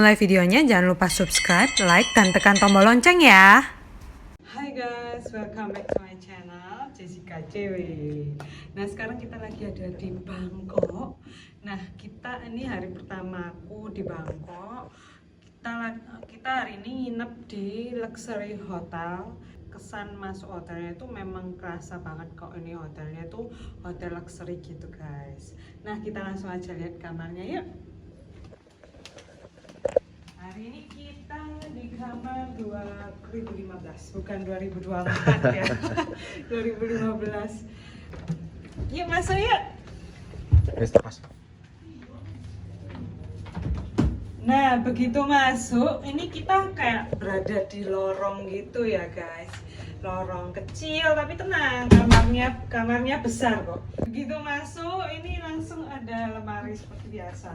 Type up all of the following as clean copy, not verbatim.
mulai videonya, jangan lupa subscribe, like, dan tekan tombol lonceng ya. Hai guys, welcome back to my channel, Jessica CW. Nah sekarang kita lagi ada di Bangkok. Nah kita ini hari pertama aku di Bangkok. Kita hari ini nginep di luxury hotel. Kesan masuk hotelnya itu memang kerasa banget kok, ini hotelnya tuh hotel luxury gitu guys. Nah kita langsung aja lihat kamarnya yuk. Hari ini kita di kamar 2015, bukan 2024 ya. 2015. Yuk masuk yuk. Nah begitu masuk, ini kita kayak berada di lorong gitu ya guys. Lorong kecil tapi tenang, kamarnya besar kok. Begitu masuk, ini langsung ada lemari seperti biasa.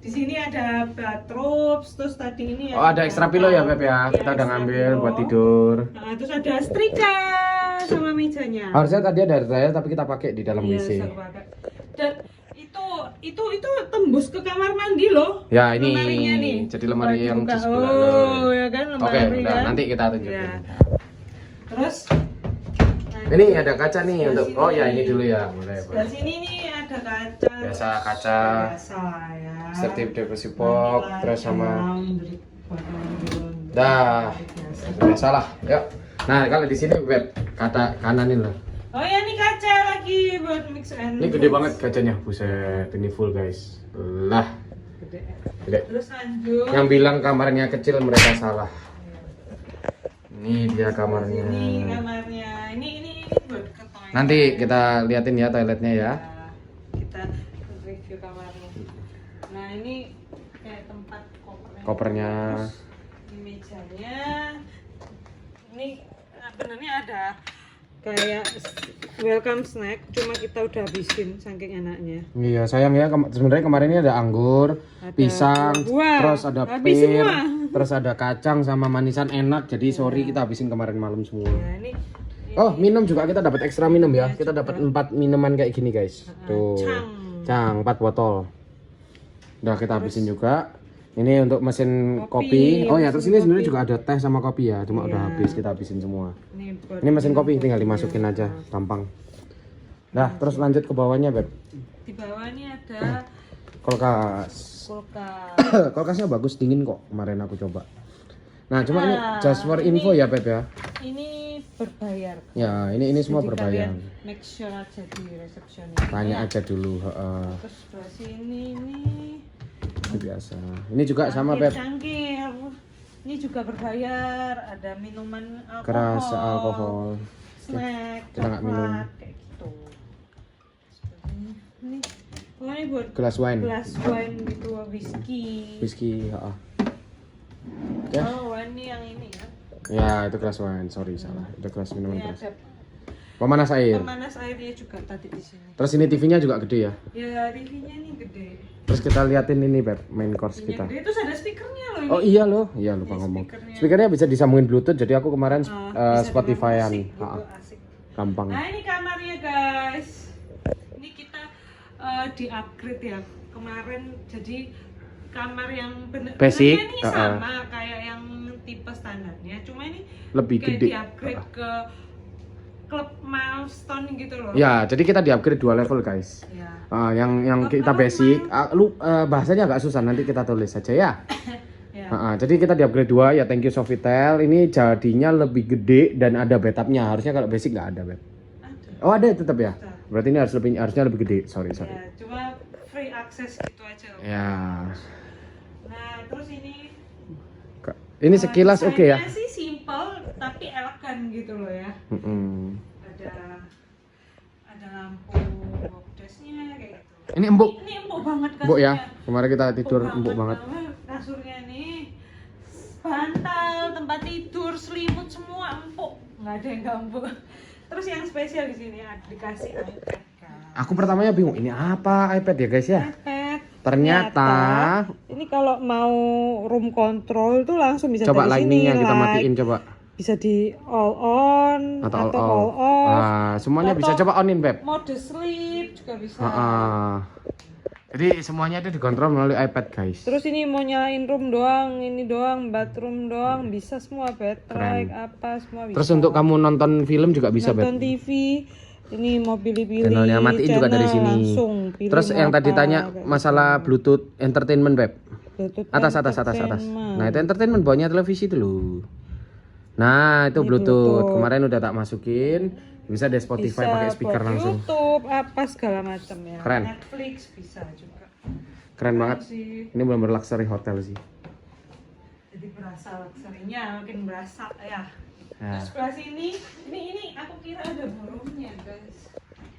Di sini ada bathrobe, terus tadi ini ada ekstra pillow ya Beb ya. Kita udah ngambil buat tidur. Nah, terus ada setrika sama mejanya. Harusnya tadi ada dryer tapi kita pakai di dalam WC. Dan itu tembus ke kamar mandi loh. Ya ini lemarinya nih. Jadi lemari yang di sebelah. Oh ya kan lemari. Oke, udah, kan? nanti kita tunjukin. Ya. Terus ini ada kaca nih untuk sini. Oh ya ini dulu ya, boleh. Sebelah sini nih ada kaca. Biasa kaca. Biasa ya. Sertif deposit box, terus sama. Dah. Biasa lah. Yuk. Nah kalau di sini Beb, kata kanan ini loh. Oh ya ini kaca lagi buat mix and Ini gede banget kacanya, buset, ini full guys. Lah. Gede. Terus lanjut. Yang bilang kamarnya kecil mereka salah. Ini dia kamarnya. Ini kamarnya. Ini buat ke toilet. Nanti kita liatin ya toiletnya ya. Kita review kamarnya. Nah ini kayak tempat Kopernya. Terus, di mejanya. Ini benernya ada kayak welcome snack, cuma kita udah habisin saking enaknya. Iya sayang ya, sebenarnya kemarin ini ada anggur, pisang, terus ada pir, terus ada kacang sama manisan enak. Jadi sorry kita habisin kemarin malam semua. Ya, ini Oh minum juga kita dapat ekstra minum ya. Kita dapat 4 minuman kayak gini guys. Tuh, cang 4 botol. Udah kita habisin juga. Ini untuk mesin kopi. Oh ya terus ini sebenarnya juga ada teh sama kopi ya. Cuma udah habis, kita habisin semua. Ini mesin kopi tinggal dimasukin aja, gampang. Nah, terus lanjut ke bawahnya, Beb. Di bawah ini ada kulkas. kulkas. Kulkasnya bagus, dingin kok. Kemarin aku coba. Nah, cuma ini just for info ya, Beb ya. Ini berbayar. Ya, ini semua Jadi berbayar. Make sure aja di resepsionis. Tanya aja dulu, Terus sebelah sini ini biasa. Ini juga sama, Beb. Cangkir. Ini juga berbayar, ada minuman alkohol. Keras alkohol. Snack, Kita nggak minum. kayak gitu. Ini, ini buat Gelas wine. gelas wine gitu, whisky. Whisky, heeh. Oke. Oh, ini yang ini ya. Ya, itu gelas wine. Sorry, salah. Itu gelas minuman Ini keras. ada Pemanas air. pemanas airnya juga tadi di sini. Terus ini TV-nya juga gede ya. Ya, TV-nya ini gede. Terus kita liatin ini Beb, main course kita. Gede. Terus ada speakernya loh ini. Oh iya loh, iya lupa ngomong. Speakernya bisa disambungin Bluetooth, jadi aku kemarin Bisa Spotify-an. dengar musik gitu, asik. Gampang. Nah ini kamarnya guys. Ini kita di upgrade ya. Kemarin jadi kamar yang Basic, ini sama kayak yang tipe standarnya. Cuma ini lebih kayak gede. di upgrade ke klub milestone gitu loh. Ya, jadi kita di upgrade 2 level guys. Ya. Yang kita basic, bahasanya agak susah, nanti kita tulis saja ya. Ya. Jadi kita di upgrade 2 ya, thank you Sofitel. Ini jadinya lebih gede dan ada bathtubnya. Harusnya kalau basic nggak ada, Beb. Ada. Oh ada tetap ya. Berarti ini harusnya lebih gede. Sorry. Ya, cuma free access gitu aja loh. Ya. Nah, terus ini Ini sekilas oke ya. desainnya sih simple tapi elegan gitu loh ya. Ada lampu dashnya kayak gitu. Ini empuk. Ini empuk banget kan. Empuk ya. Kemarin kita tidur empuk banget. Kasurnya nih, bantal, tempat tidur, selimut semua empuk. Nggak ada yang nggak empuk. Terus yang spesial di sini dikasih iPad kan. Aku pertamanya bingung, ini apa iPad ya guys ya? iPad. Ternyata Ini kalau mau room control tuh langsung bisa coba dari lightningnya sini, kita matiin coba. Bisa di all on Atau atau all all off. Nah, semuanya bisa Atau coba onin Beb. Mode sleep juga bisa. Jadi semuanya itu dikontrol melalui iPad guys. Terus ini mau nyalain room doang, ini doang, bathroom doang, bisa semua, baterai apa semua bisa. Terus untuk kamu nonton film juga bisa, nonton TV, ini mau pilih-pilih channelnya matiin juga dari sini. langsung pilih. Terus yang tadi tanya masalah Bluetooth entertainment Beb. Bluetooth Atas. Nah, itu entertainment bawahnya televisi itu loh. Nah, itu Bluetooth. Kemarin udah tak masukin. Bisa deh Spotify bisa pakai speaker langsung. YouTube apa segala macam ya. Keren. Netflix bisa juga. Keren banget. Sih. Ini benar-benar luxury hotel sih. Jadi berasa luxury-nya makin berasa ya. Ya. Terus sebelah sini, ini aku kira ada ballroomnya guys.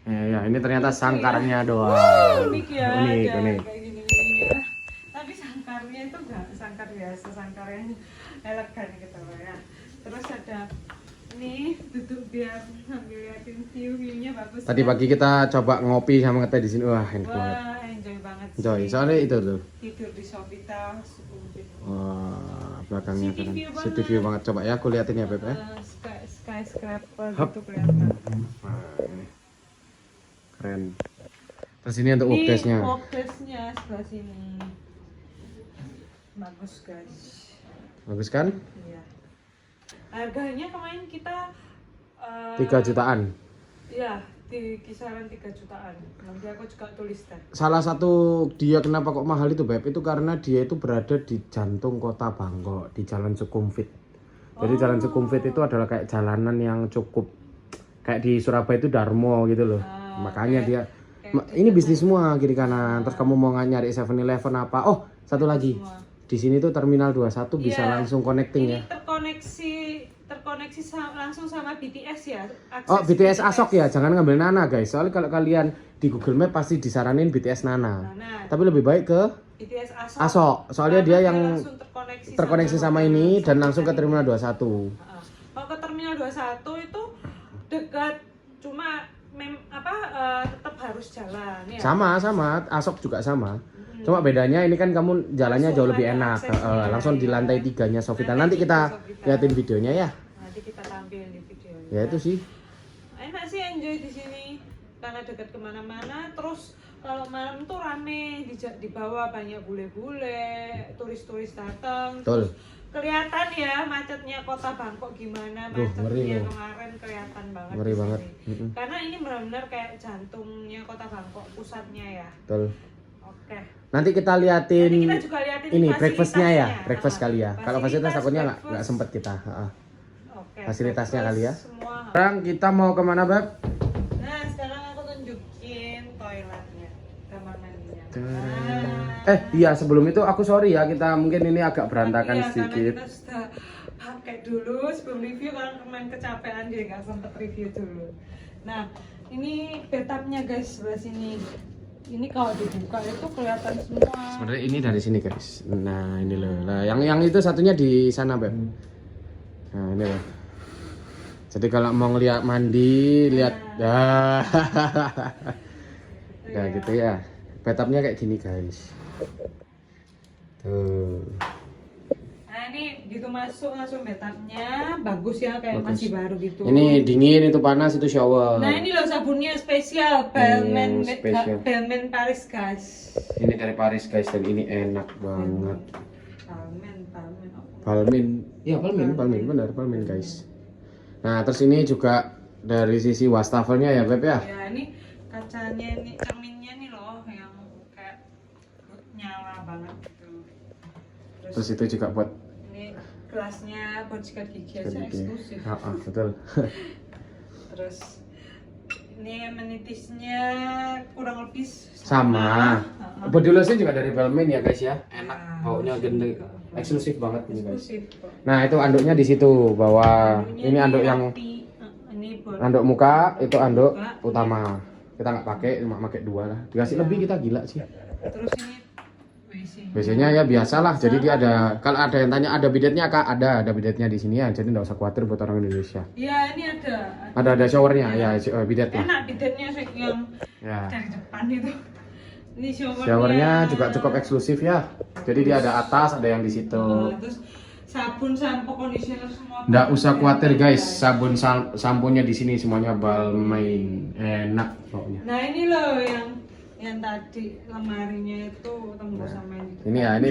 Ya, ini ternyata sangkarnya doang. Unik ya, Unik. kayak gini ya. Tapi sangkarnya itu enggak sangkar biasa, sangkar yang elegan gitu loh ya. Terus ada ini duduk biar sambil liatin view-nya bagus. Tadi pagi kita coba ngopi sama ngeteh di sini. Wah, enak banget. Wah, enjoy banget. Enjoy. Soalnya itu tuh. Tidur di Sofitel Sukhumvit. Wah, belakangnya City keren. view City view banget. Coba ya aku liatin ya, Beb ya. Skyscraper gitu kelihatan. Wah, ini. Keren. Terus ini untuk Ini workdesk-nya. workdesk-nya sebelah sini. Bagus guys. Bagus kan? Iya. Harganya kemarin kita 3 jutaan. Iya, di kisaran 3 jutaan. Nanti aku juga tulis deh. Salah satu dia kenapa kok mahal itu, Beb, itu karena dia itu berada di jantung kota Bangkok, di Jalan Sukhumvit. Jadi Jalan Sukhumvit itu adalah kayak jalanan yang cukup kayak di Surabaya itu Darmo gitu loh. Makanya dia ini bisnis semua kiri kanan. Terus kamu mau nyari 7-Eleven apa? Oh, satu lagi. Di sini tuh Terminal 21 bisa langsung connecting Ini ya. terkoneksi langsung sama BTS ya. Oh, BTS Asok ya, jangan ngambil Nana guys. Soalnya kalau kalian di Google Map pasti disaranin BTS Nana. Tapi lebih baik ke BTS Asok. Soalnya dia yang langsung terkoneksi sama ini dan langsung ke Terminal 21. Kalau ke Terminal 21 itu dekat, cuma tetap harus jalan ya. Sama, Asok juga sama. Cuma bedanya ini kan kamu jalannya Langsung jauh lebih ada enak. aksesnya, Langsung di lantai 3-nya Sofitel. Nanti kita liatin videonya ya. Nanti kita tampilin di videonya. Ya itu sih. Enak sih, enjoy di sini karena dekat kemana-mana. Terus kalau malam tuh rame, di bawah banyak bule-bule, turis-turis datang. Betul. Terus kelihatan ya macetnya kota Bangkok gimana, ngeri macetnya loh. kemarin kelihatan banget. Ngeri di banget. sini. Karena ini benar-benar kayak jantungnya kota Bangkok, pusatnya ya. Betul. Oke. Nanti kita liatin Nanti kita juga liatin ini breakfastnya ya, fasilitasnya. breakfast kali ya. Kalau fasilitas takutnya nggak breakfast. sempet kita. Oke. Fasilitasnya kali ya. Semua. Sekarang kita mau kemana, Beb? Nah, sekarang aku tunjukin toiletnya, kamar mandinya. Iya sebelum itu aku sorry ya, kita mungkin ini agak berantakan Iya, sedikit. karena kita sudah pakai dulu sebelum review, karena kemarin kecapean dia nggak sempet review dulu. Nah, ini bathtubnya guys sebelah sini. Ini kalau dibuka itu kelihatan semua. Sebenarnya ini dari sini guys. Nah ini loh. Nah, yang itu satunya di sana, Beb. Nah ini loh. Jadi kalau mau ngeliat mandi, lihat dah. Nah gitu ya. Bathtubnya kayak gini guys. Tuh. Nah ini gitu masuk langsung bathtubnya, bagus ya, kayak Bagus. masih baru gitu. Ini dingin, itu panas, itu shower. Nah ini loh sabunnya spesial, Balmain, spesial. Balmain Paris guys. Ini dari Paris guys dan ini enak banget. Balmain. Iya Balmain, benar Balmain guys. Nah terus ini juga dari sisi wastafelnya ya Beb ya. Ya ini kacanya nih, cerminnya nih loh yang kayak nyala banget gitu. Terus itu juga buat Ini gelasnya buat sikat gigi aja eksklusif. Betul. Terus ini amenitisnya kurang lebih Sama. Body lotion juga dari Balmain ya guys ya. Enak, Nah, baunya gede, eksklusif banget ini guys. eksklusif kok. Nah itu anduknya di situ bawah. Ini anduk yang ini buat anduk muka, itu anduk utama. Kita nggak pakai, cuma pakai 2 lah. Dikasih lebih kita gila sih. terus ini WC. Biasanya ya biasalah. Jadi dia ada, kalau ada yang tanya ada bidetnya Kak, ada bidetnya di sini ya. Jadi nggak usah khawatir buat orang Indonesia. Iya ini ada. Ada showernya ya, bidetnya. Enak bidetnya sih yang Ya. dari depan itu. Ini Showernya juga cukup eksklusif ya. Jadi dia ada atas, ada yang di situ. Terus sabun, sampo, conditioner semua. Nggak usah khawatir guys, sabun samponya di sini semuanya Balmain. Enak pokoknya. Nah ini loh Yang tadi lemarinya itu tembus sama yang di Ini ya, ini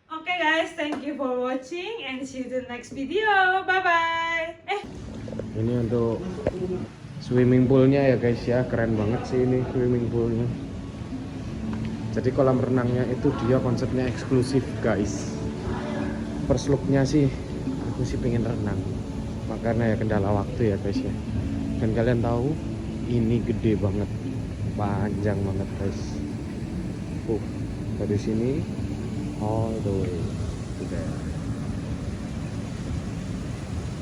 Oke guys, thank you for watching and see you to the next video. Bye bye. ini untuk swimming poolnya ya guys ya, keren banget sih ini swimming poolnya. Jadi kolam renangnya itu dia konsepnya eksklusif guys. First looknya sih aku sih pengen renang, makanya ya kendala waktu ya guys ya. Dan kalian tahu ini gede banget, panjang banget guys. Dari sini all the way to there.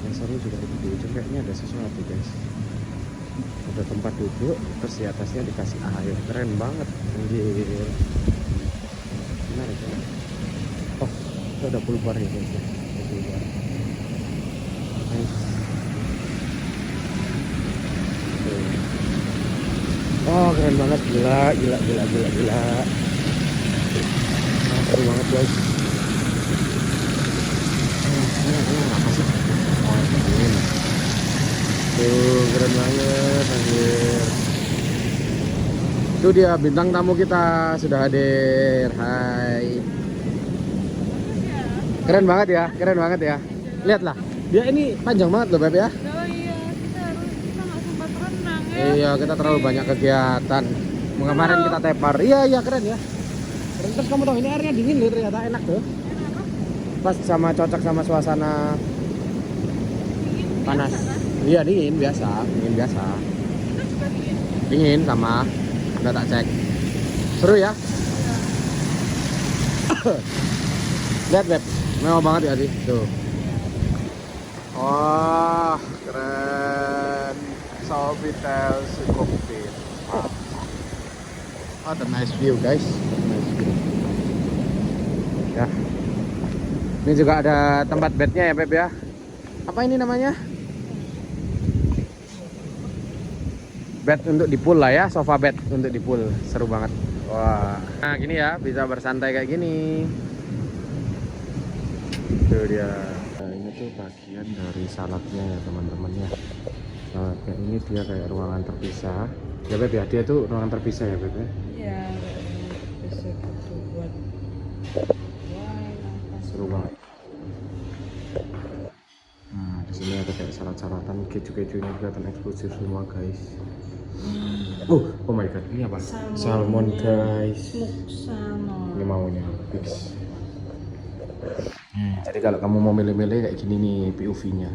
Yang seru juga di ujung kayaknya ada sesuatu guys. Ada tempat duduk, terus di atasnya dikasih air, keren banget anjir. Menarik ya. Oh, itu ada pool bar ya guys ya. Ada pool bar. Nice. Oh, keren banget, gila. Seru banget guys. Apa sih? Tuh, keren banget anjir. Itu dia bintang tamu kita sudah hadir. Hai. Keren banget ya. Lihatlah, dia ini panjang banget loh Beb ya. Oh iya, kita nggak sempat renang ya. Iya, kita terlalu banyak kegiatan. Kemarin kita tepar. Iya, keren ya. Keren. Terus kamu tahu ini airnya dingin loh, ternyata enak tuh. Pas sama cocok sama suasana panas. Iya, dingin biasa. Kita juga dingin. Dingin sama. Udah tak cek. Seru ya? Lihat Beb, mewah banget ya sih. Tuh. Wah, keren. Sofitel cockpit. Oh, the nice view guys. Nice view. Ya. Ini juga ada tempat bednya ya Beb ya. Apa ini namanya? Bed untuk di pool lah ya, sofa bed untuk di pool. Seru banget. Wah. Nah, gini ya, bisa bersantai kayak gini. Itu dia. Nah, ini tuh bagian dari salatnya ya teman-teman ya. Salatnya ini dia kayak ruangan terpisah. Ya Beb ya, dia tuh ruangan terpisah ya Beb ya. Iya, bisa gitu buat wine apa. Seru banget. Nah, di sini ada kayak salat-salatan, keju-keju ini kelihatan eksklusif semua guys. Oh my god, ini apa? Salmon guys. Smoked salmon. Ini maunya fix. Jadi kalau kamu mau milih-milih kayak gini nih POV-nya.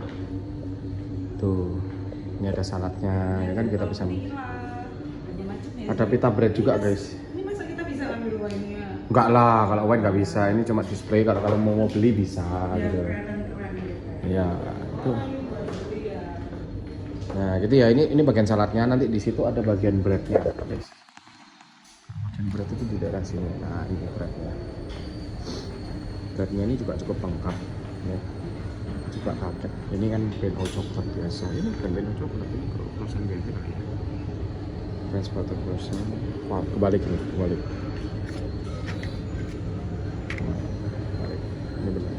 Tuh, ini ada saladnya, ya kan kita bisa. Ada pita bread juga guys. Ini masa kita bisa ambil wine-nya? Enggak lah, kalau wine nggak bisa. Ini cuma display. Kalau mau beli bisa gitu. Keren gitu. Ya, itu. Nah, gitu ya. Ini bagian saladnya. Nanti di situ ada bagian breadnya, guys. Bagian bread itu di daerah sini. Nah, ini breadnya. Breadnya ini juga cukup lengkap, ya. Juga paket. Ini kan bento coklat biasa. Ini bukan bento coklat, ini croissant biasa ya. French butter croissant. Wah, kebalik nih, kebalik. Kebalik. Ini benar.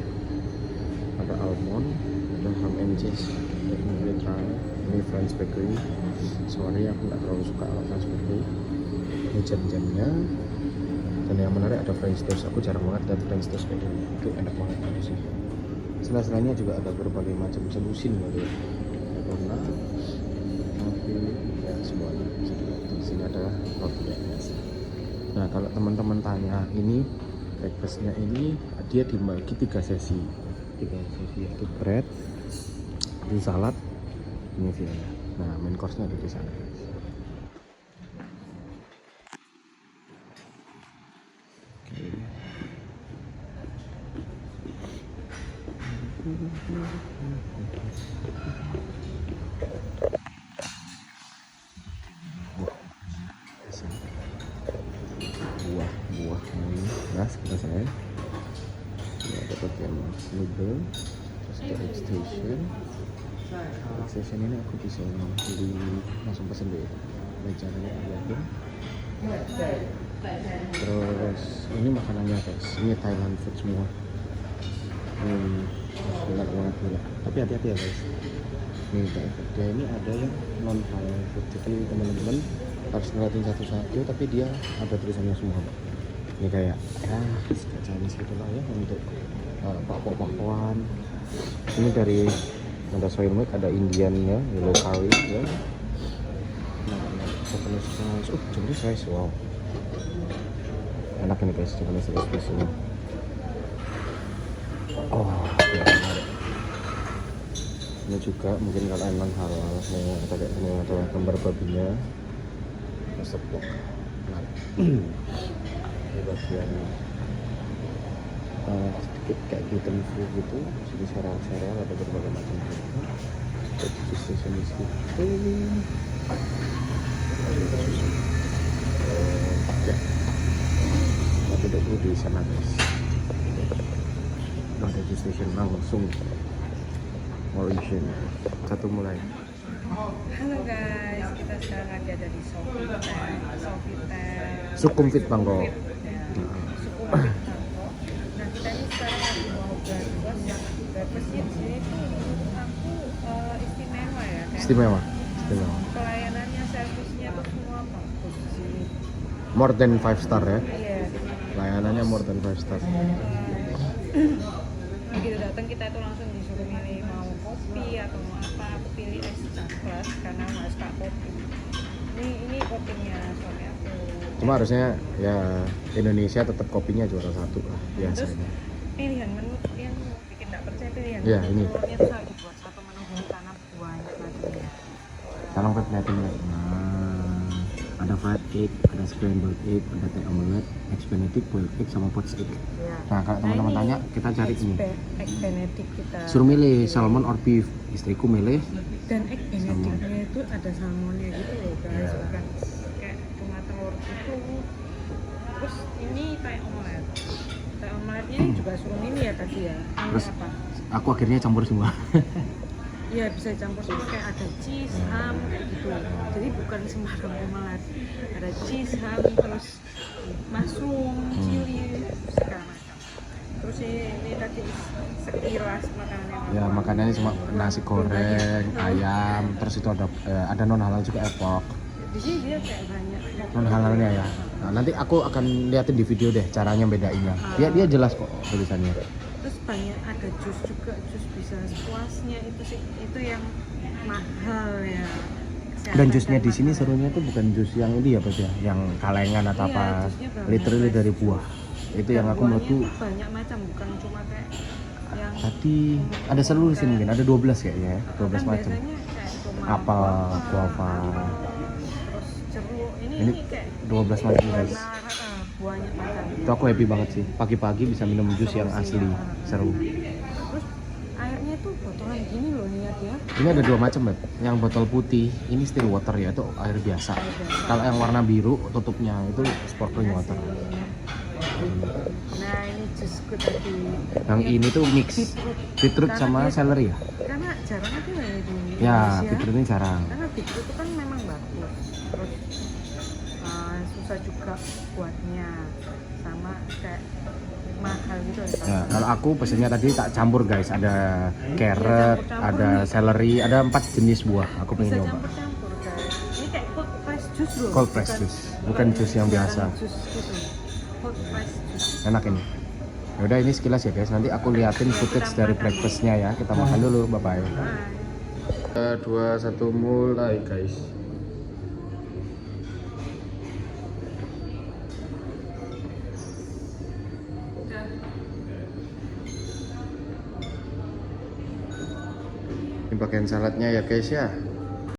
Ada almond, ada ham and cheese. Ini try. Ini French bakery. Sorry, aku nggak terlalu suka kalau French bakery. Ini jam-jamnya. Dan yang menarik ada French toast. Aku jarang banget lihat French toast kayak gini. Itu enak banget sih. Sela-selanya juga ada berbagai macam selusin gitu ya. Ada donat, roti, ya semuanya. Di sini ada roti ya biasa. Nah, kalau teman-teman tanya, ini breakfastnya ini dia dibagi 3 sesi. 3 sesi yaitu bread, ini salad, ini vianda. Nah, main course-nya ada di sana. Buah ini, nah sekitar saya. Ini ada bagian noodle, terus ada egg station. Egg station ini aku bisa beli langsung pesen deh. Caranya lihatin. Terus ini makanannya guys, ini Thailand food semua. Enak banget gila. Tapi hati-hati ya guys. Nih dia ini ada yang non Thailand food. Jadi teman-teman harus ngeliatin satu-satu, tapi dia ada tulisannya semua. Ini kayak ya kayak Chinese gitu lah ya, untuk bakwan. Ini dari ada soy milk, ada Indian ya, yellow curry ya. Japanese rice, Japanese rice, wow, enak ini guys, Japanese rice biasanya. Ya. Ini juga mungkin kalau emang halal, nih ada kayak ini, ada gambar babinya, sepok. Nah, ini bagian sedikit kayak gluten free gitu, sini sereal-sereal, ada berbagai macam gitu. Jadi station di situ. Ya, tapi dulu di sana guys. Udah ada station langsung. Origin. Satu mulai. Halo guys, kita sekarang lagi ada di Sofitel. Sukhumvit Bangkok. Ya, Sukhumvit Bangkok. Nah kita ini sekarang lagi mau breakfast. Breakfast di sini tuh menurut aku istimewa ya kan? Istimewa. Pelayanannya, servisnya tuh semua bagus di sini. More than 5 star ya. Iya. Layanannya more than 5 star. Begitu datang kita itu langsung disuruh milih mau kopi atau mau apa. Aku pilih es coklat karena nggak suka kopi. Ini kopinya suami aku. Cuma harusnya ya Indonesia tetap kopinya juara 1 lah Terus biasanya. pilihan menu yang bikin nggak percaya pilihan. Iya, ini. Menunya tuh harus dibuat satu menu dulu karena banyak macamnya. Tolong lihatin. Nah, ada fried egg, ada scrambled egg, ada teh omelet, eggs benedict, boiled egg, sama poached egg. Ya. Nah, kalau teman-teman ini tanya, kita cari ini. Egg benedict kita. Suruh milih salmon or beef. Istriku milih Dan egg benedictnya itu ada salmonnya gitu loh guys, bukan kayak cuma telur gitu. Terus ini teh omelet. Teh omeletnya juga suruh milih ya tadi ya. Ini Terus apa? aku akhirnya campur semua. Iya bisa campur semua, kayak ada cheese, ham kayak gitu. Jadi bukan sembarang omelet. Ada cheese, ham, terus mushroom, chili, segala macam. Terus ini tadi sekilas makanannya. Ya makanannya cuma nasi goreng, ayam, terus itu ada non halal juga epok. Di sini dia kayak banyak. Non halalnya ya. Nah, nanti aku akan liatin di video deh caranya bedainnya. Dia jelas kok tulisannya. Terus banyak ada jus juga, jus bisa sepuasnya itu yang mahal ya. Dan jusnya di sini serunya tuh bukan jus yang ini ya, Bos ya, yang kalengan atau Iya, apa, jusnya banyak, literally guys. dari buah. Itu yang aku Buahnya menurutku tuh banyak macam, bukan cuma kayak yang tadi ada seluruh sini mungkin ada 12 kayaknya ya, 12 kan macam. biasanya kayak cuma Apel, guava. terus jeruk. Ini Ini kayak 12 macam guys. buahnya macam. Itu aku happy banget sih. Pagi-pagi bisa minum jus yang asli, seru. Terus airnya tuh botolan gini loh niat ya. Ini ada 2 macam, Beb. Yang botol putih, ini still water ya, itu air biasa. Kalau yang warna biru, tutupnya itu sparkling water. Nah ini jusku tadi. Yang ini tuh mix beetroot sama celery ya. Karena jarang aja lah ya di Indonesia. Ya, beetroot ini jarang. Karena beetroot itu kan memang bagus. Terus susah juga buatnya, sama kayak mahal gitu. Ya, kalau aku pesennya tadi tak campur guys, ada carrot, ada celery, ada 4 jenis buah. Aku Bisa pengen nyoba. campur-campur guys. Ini kayak cold press juice loh. Cold press juice, bukan jus yang biasa. Jus gitu. Cold press juice. Enak ini. Yaudah ini sekilas ya guys, nanti aku liatin footage dari breakfastnya ya. Kita makan dulu, bye bye. 2, 1 mulai guys. Ini bagian saladnya ya guys ya.